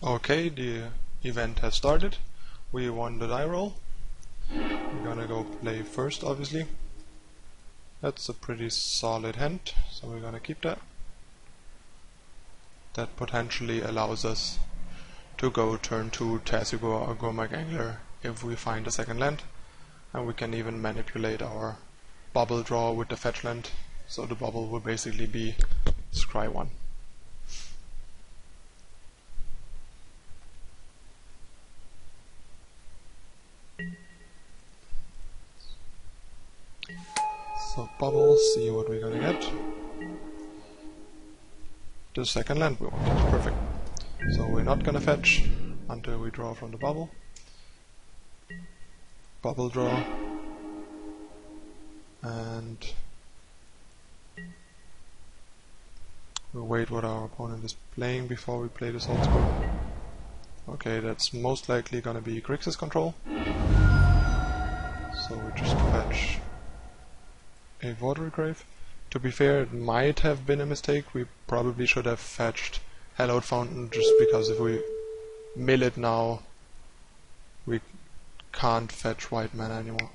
Okay, the event has started. We won the die roll. We're gonna go play first, obviously. That's a pretty solid hand, so we're gonna keep that. That potentially allows us to go turn 2 Tasigur or Gormak Angler if we find a second land. And we can even manipulate our bubble draw with the fetch land, so the bubble will basically be scry 1. So bubble, see what we're gonna get. The second land we wanted, perfect. So we're not gonna fetch until we draw from the bubble. Bubble draw. And we'll wait what our opponent is playing before we play the salt score. Okay, that's most likely gonna be Grixis control. So we just fetch a Water Grave. To be fair, it might have been a mistake. We probably should have fetched Hallowed Fountain, just because if we mill it now, we can't fetch white mana anymore.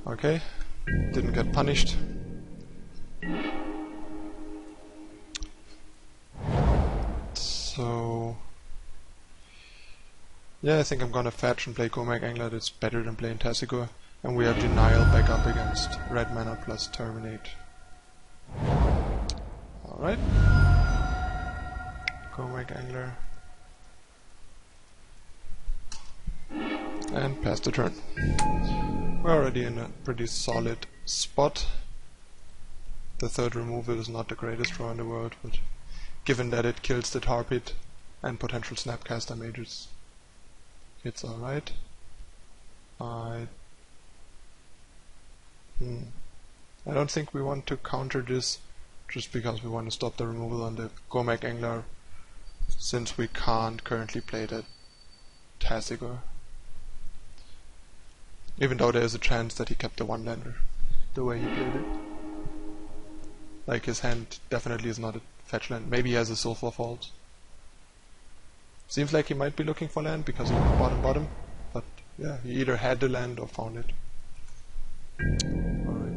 Okay, didn't get punished. So yeah, I think I'm gonna fetch and play Gormak Angler. That's better than playing Tasigur. And we have Denial back up against red mana plus Terminate. Alright. Gormak Angler. And pass the turn. We're already in a pretty solid spot. The third removal is not the greatest draw in the world, but given that it kills the tar pit and potential Snapcaster mages, it's alright. I don't think we want to counter this just because we want to stop the removal on the Gormak Angler, since we can't currently play that Tasigur. Even though there's a chance that he kept the one lander the way he played it. Like, his hand definitely is not a fetch land. Maybe he has a Sulfur Fault. Seems like he might be looking for land because he went bottom, but yeah, he either had the land or found it. Alright.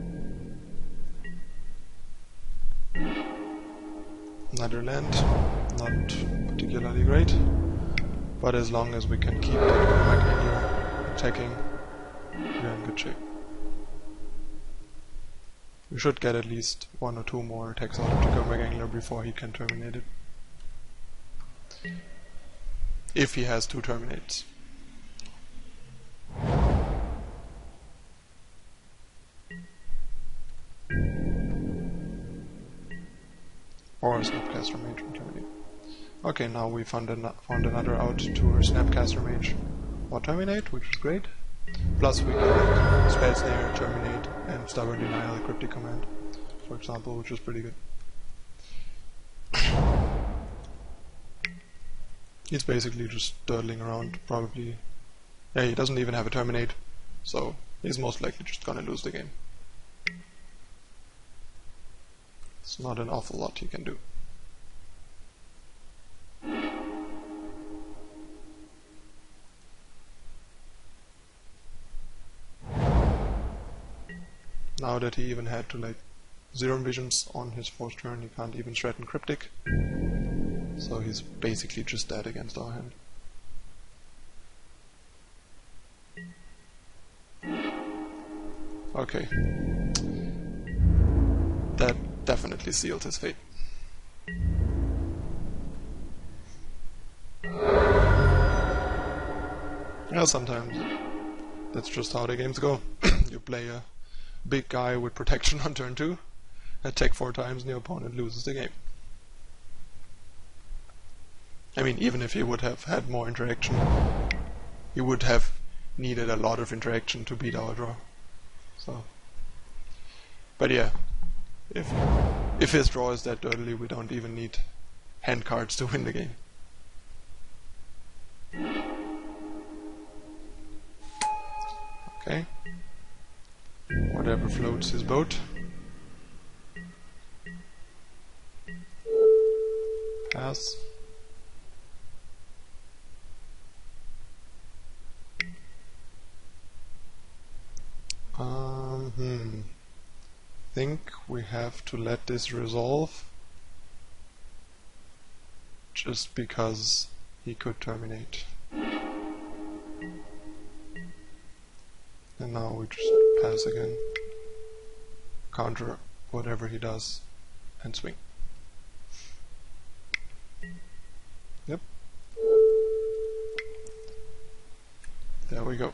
Another land, not particularly great, but as long as we can keep that Gormak Angler attacking, we're in good shape. We should get at least 1 or 2 more attacks out of the Gormak Angler before he can terminate it. If he has 2 terminates. Or a Snapcaster Mage will terminate. Okay, now we found another out to our Snapcaster Mage or terminate, which is great. Plus we get Spell Snare, Terminate, and Stubborn Denial, a Cryptic command, for example, which is pretty good. He's basically just durdling around, probably. Yeah, he doesn't even have a Terminate, so he's most likely just gonna lose the game. It's not an awful lot he can do. Now that he even had to like Zero Visions on his 4th turn, he can't even threaten Cryptic. So he's basically just dead against our hand. Okay. That definitely sealed his fate. Yeah, sometimes that's just how the games go. You play a big guy with protection on turn 2, attack 4 times and your opponent loses the game. I mean, even if he would have had more interaction, he would have needed a lot of interaction to beat our draw. So, but yeah, if his draw is that dirtily, we don't even need hand cards to win the game. Okay. Whatever floats his boat. Pass. think we have to let this resolve just because he could terminate. And now we just pass again, counter whatever he does, and swing. Yep. There we go.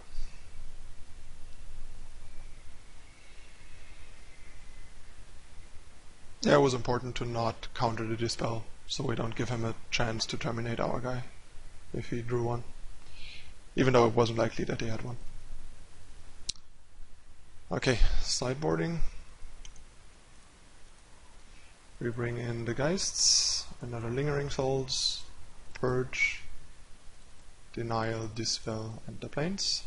Yeah, it was important to not counter the dispel, so we don't give him a chance to terminate our guy if he drew one, even though it wasn't likely that he had one. Okay, sideboarding. We bring in the Geists, another Lingering Souls, Purge, Denial, Dispel, and the Plains.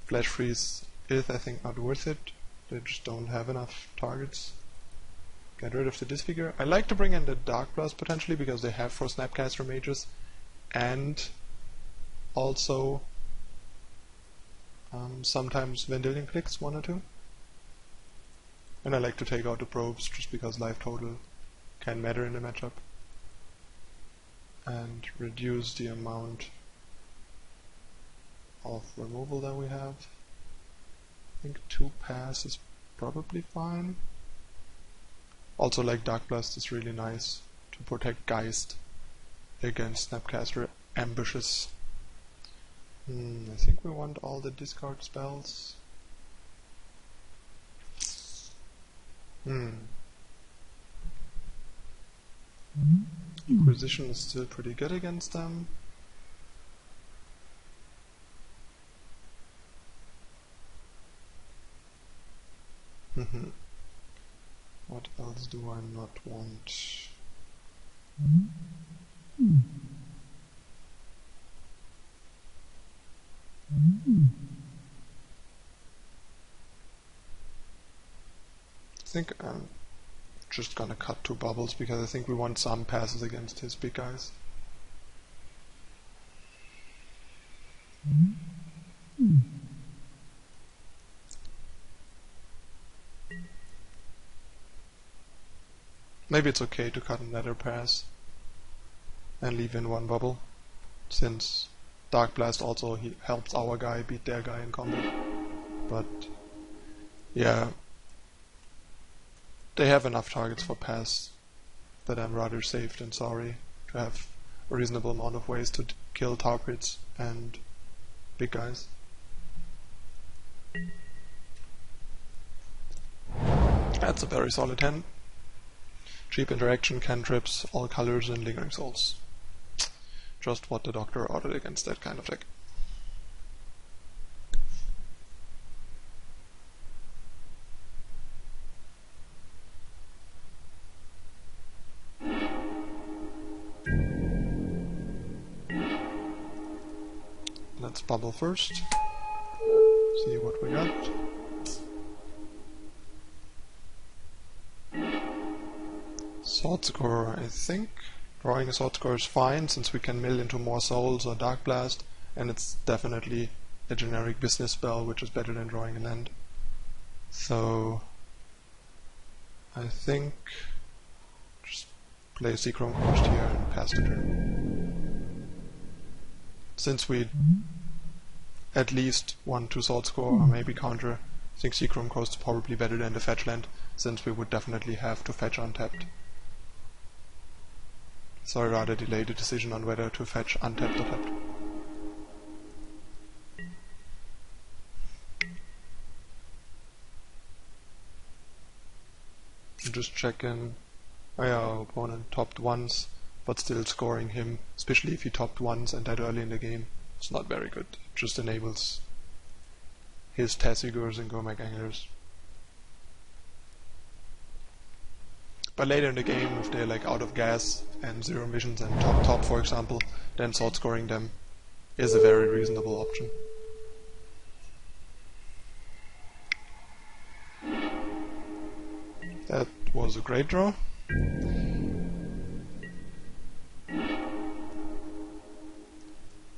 Flash Freeze is, I think, not worth it. They just don't have enough targets. Get rid of the Disfigure. I like to bring in the Dark Blast potentially because they have 4 Snapcaster Mages and also sometimes Vendilion Clicks, 1 or 2. And I like to take out the Probes just because life total can matter in the matchup. And reduce the amount of removal that we have. I think 2 pass is probably fine. Also, like, Dark Blast is really nice to protect Geist against Snapcaster ambushes. I think we want all the discard spells. Inquisition is still pretty good against them. What else do I not want? I think I'm just gonna cut 2 bubbles because I think we want some passes against his big guys. Maybe it's okay to cut another pass and leave in 1 bubble, since Dark Blast also helps our guy beat their guy in combat. But yeah, they have enough targets for pass that I'm rather safe than sorry to have a reasonable amount of ways to kill Tarpits and big guys. That's a very solid hand. Cheap interaction, cantrips, all colors, and Lingering Souls. Just what the doctor ordered against that kind of deck. Let's bubble first. See what we got. Sword Score, I think. Drawing a Sword Score is fine, since we can mill into more Souls or Dark Blast, and it's definitely a generic business spell, which is better than drawing a land. So I think just play Seachrome Coast here and pass the turn. Since we at least want to Sword Score or maybe counter, I think Seachrome Coast is probably better than the fetch land, since we would definitely have to fetch untapped. So I rather delay the decision on whether to fetch untapped or tapped. Just check in. Our opponent topped once, but still scoring him, especially if he topped once and that early in the game. It's not very good. It just enables his Tassigurs and Gomek Anglers. But later in the game, if they're like out of gas and 0 missions and top for example, then sword scoring them is a very reasonable option. That was a great draw.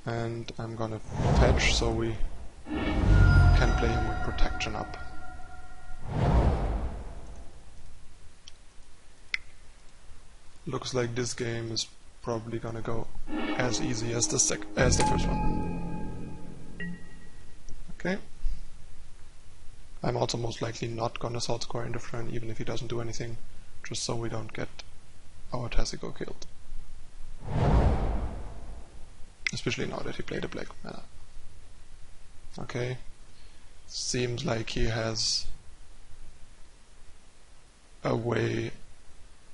And I'm gonna fetch so we can play him with protection up. Looks like this game is probably gonna go as easy as the first one. Okay. I'm also most likely not gonna Salt Square in the turn, even if he doesn't do anything, just so we don't get our Tessico killed. Especially now that he played a black mana. Okay. Seems like he has a way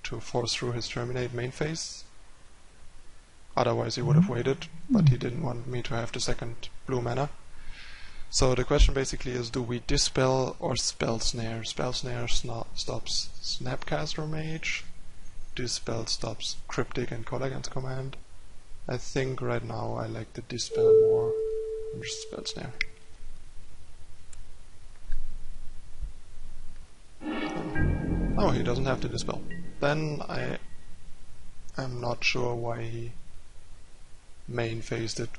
to force through his Terminate main phase. Otherwise he would have waited, but he didn't want me to have the second blue mana. So the question basically is, do we Dispel or Spell Snare? Spell Snare stops Snapcaster Mage. Dispel stops Cryptic and Colagans Command. I think right now I like the Dispel more than Spell Snare. Oh, he doesn't have to Dispel. Then I am not sure why he main phased it.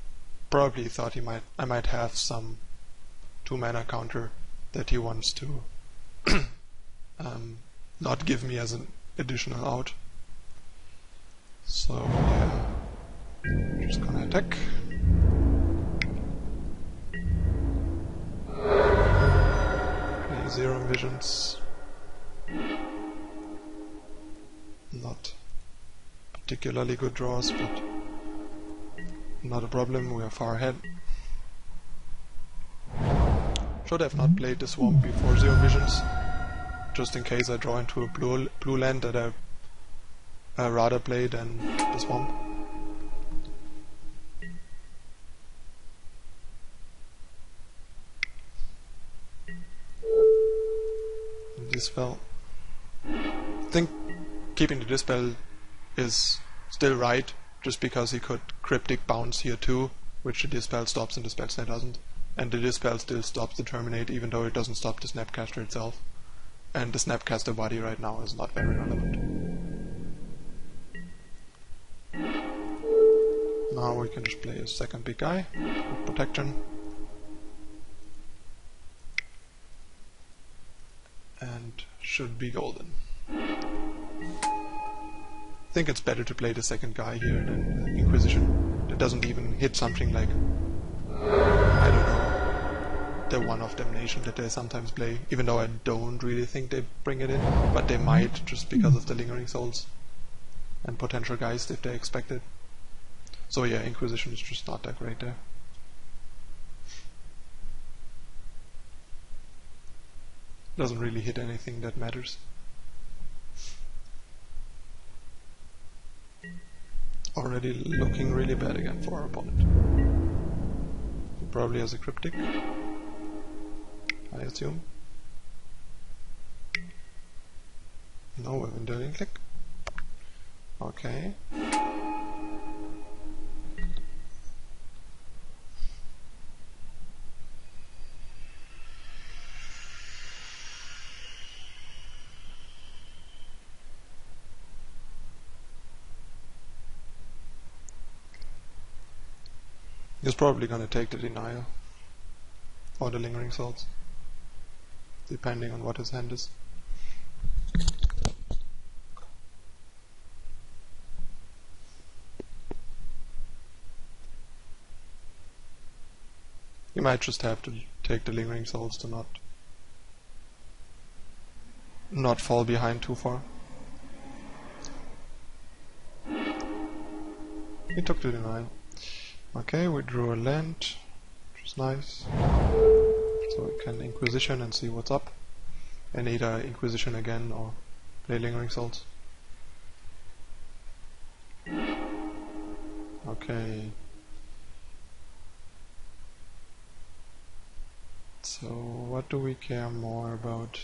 Probably thought I might have some 2-mana counter that he wants to not give me as an additional out. So yeah, just gonna attack. Play 0 Visions. Not particularly good draws, but not a problem, we are far ahead. Should have not played the Swamp before 0 Visions, just in case I draw into a blue land that I rather play than the Swamp. Dispel. I think keeping the Dispel is still right, just because he could Cryptic Bounce here too, which the Dispel stops and the Spell Snare doesn't. And the Dispel still stops the Terminate, even though it doesn't stop the Snapcaster itself. And the Snapcaster body right now is not very relevant. Now we can just play a second big guy with protection. And should be golden. I think it's better to play the second guy here than Inquisition. That doesn't even hit something like, I don't know, the One of Damnation that they sometimes play, even though I don't really think they bring it in, but they might just because of the Lingering Souls and potential Geist if they expect it. So yeah, Inquisition is just not that great there. Doesn't really hit anything that matters. Already looking really bad again for our opponent. He probably has a Cryptic, I assume. No weapon dealing click. Okay. He's probably gonna take the Denial or the Lingering Souls, depending on what his hand is. You might just have to take the Lingering Souls to not fall behind too far. He took the Denial. Okay, we drew a land, which is nice. So we can Inquisition and see what's up. And either Inquisition again or play Lingering Souls. Okay. So what do we care more about?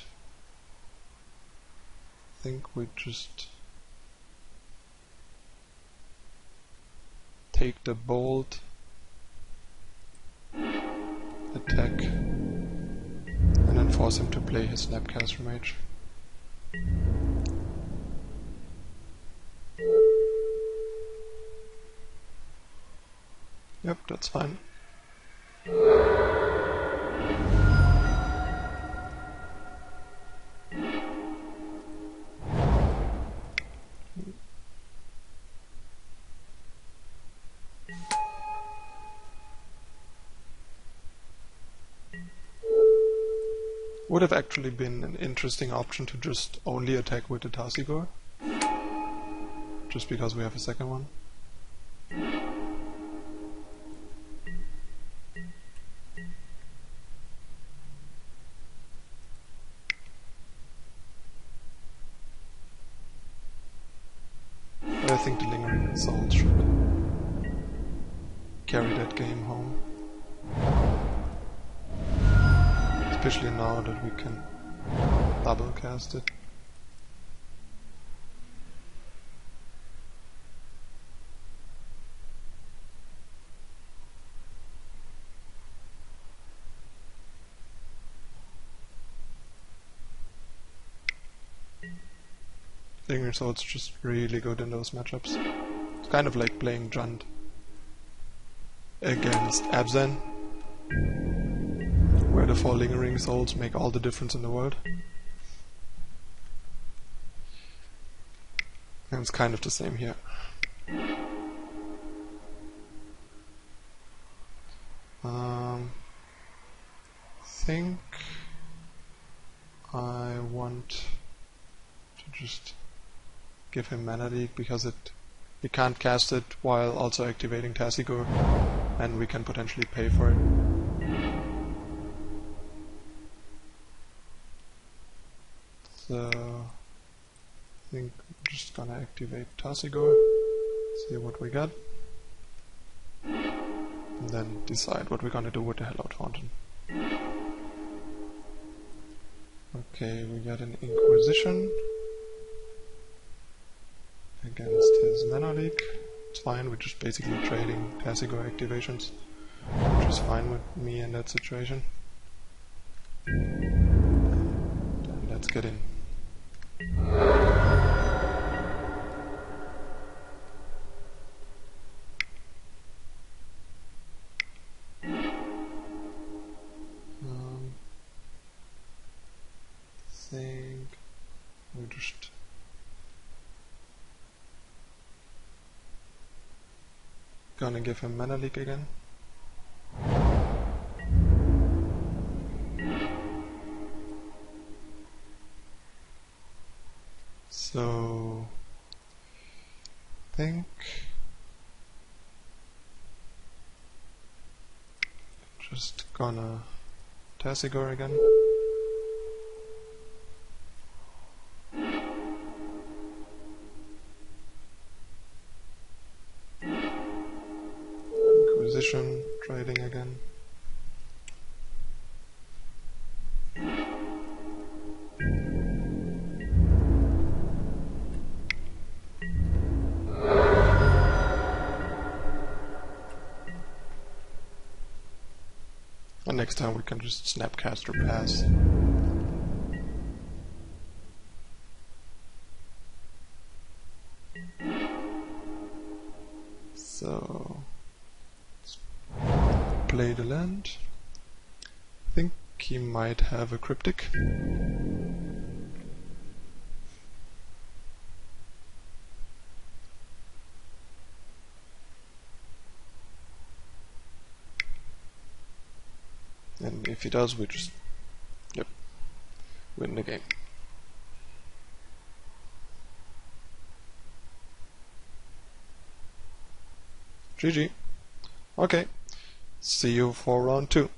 I think we just take the bold, attack, and then force him to play his Snapcaster Mage. Yep, that's fine. Would have actually been an interesting option to just only attack with the Tarsigor, just because we have a second one. But I think the Lingering Souls should carry that game home. Especially now that we can double cast it. Lingering Soul's just really good in those matchups. It's kind of like playing Junt against Abzan, where the 4 Lingering Souls make all the difference in the world. And it's kind of the same here. I think I want to just give him Mana Leak because we can't cast it while also activating Tarsigor, and we can potentially pay for it. So I think I'm just gonna activate Tarsigor, see what we got, and then decide what we're gonna do with the Hellot Fountain. Okay, we got an Inquisition against his Mana Leak. It's fine, we're just basically trading Tarsigor activations, which is fine with me in that situation. Then let's get in. Think we're just gonna give him Mana Leak again. So think just gonna Tarsigor again. Inquisition, trading again. And next time we can just Snapcast or pass. So let's play the land. I think he might have a Cryptic. And if he does, we just win the game. GG. Okay, see you for round 2.